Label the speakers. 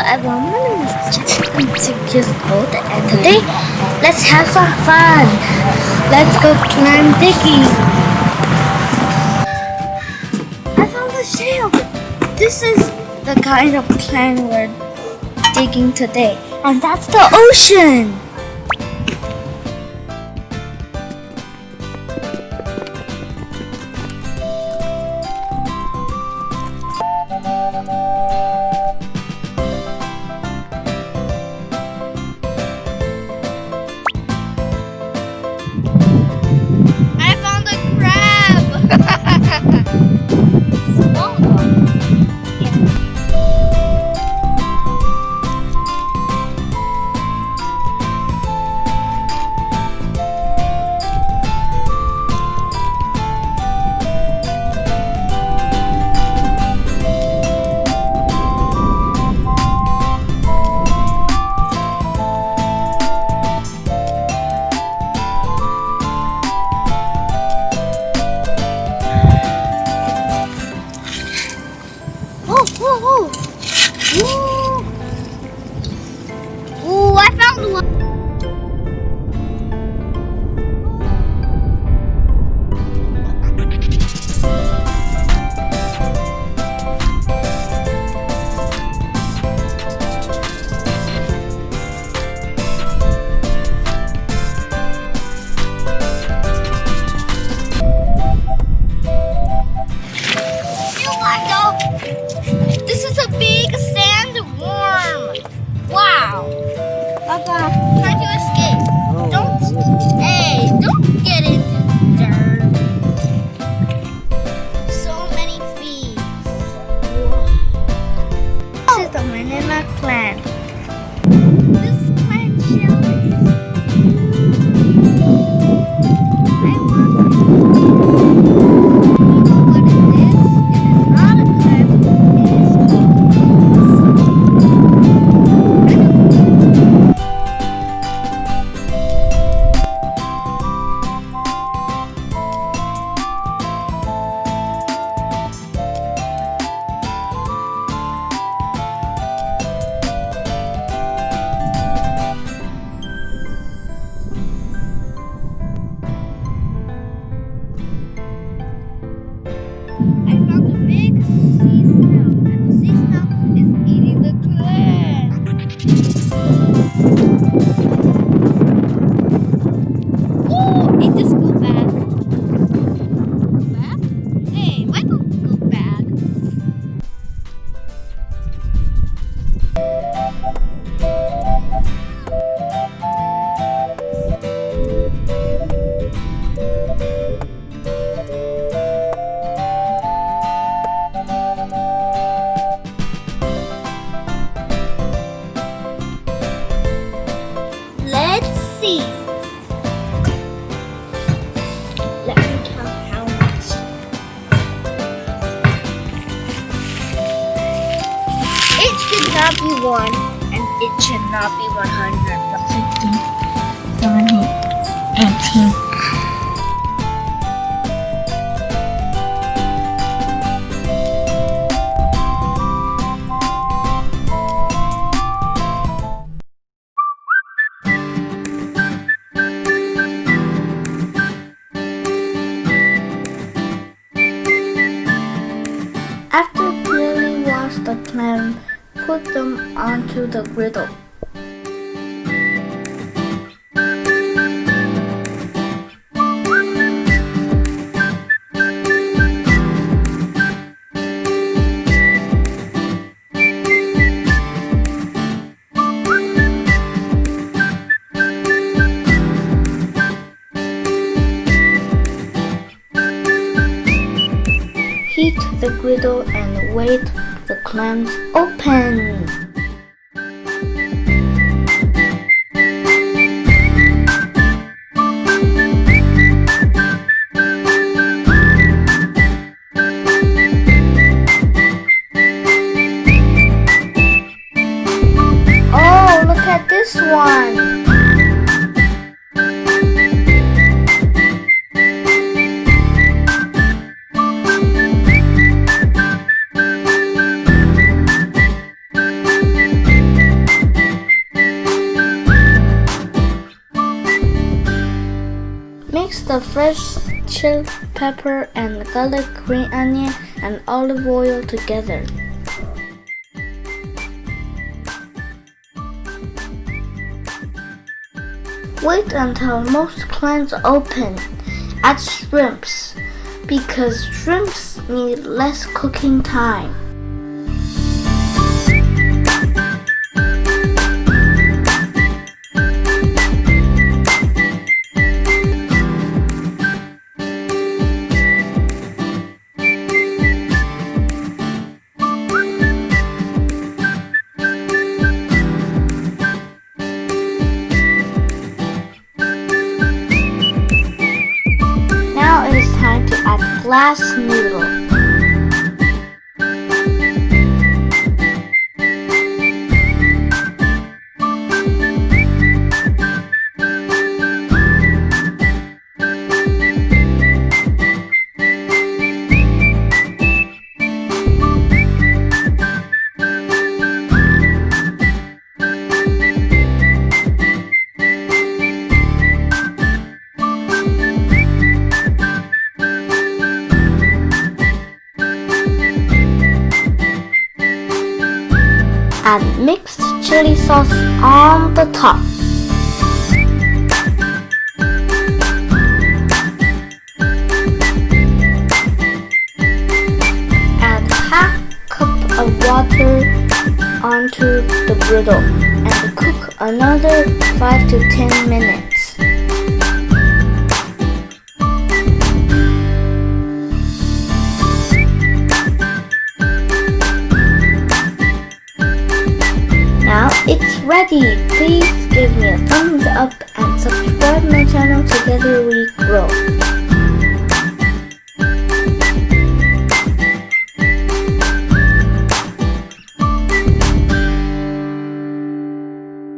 Speaker 1: everyone, my name is Jack. I'm 6 years old and today let's have some fun. Let's go clam digging. I found a shell. This is the kind of clam we're digging today, and that's the ocean. Ooh, I found one. This is a big sandworm. Wow. Papa, try to escape. Don't get into the dirt. So many feet. This is the Manila clam. This clam shell is. Let me count how much. It should not be 1 and it should not be 100. 16, 17, 18. After clearly wash the clam, put them onto the griddle. Heat the griddle and wait the clams open. Oh, look at this one. fresh chili pepper and garlic, green onion, and olive oil together. Wait until most clams open. Add shrimps because shrimps need less cooking time. Now it is time to add glass noodle. Add mixed chili sauce on the top. Add half cup of water onto the griddle and cook another 5 to 10 minutes. Now it's ready. Please give me a thumbs up and subscribe my channel. Together we grow.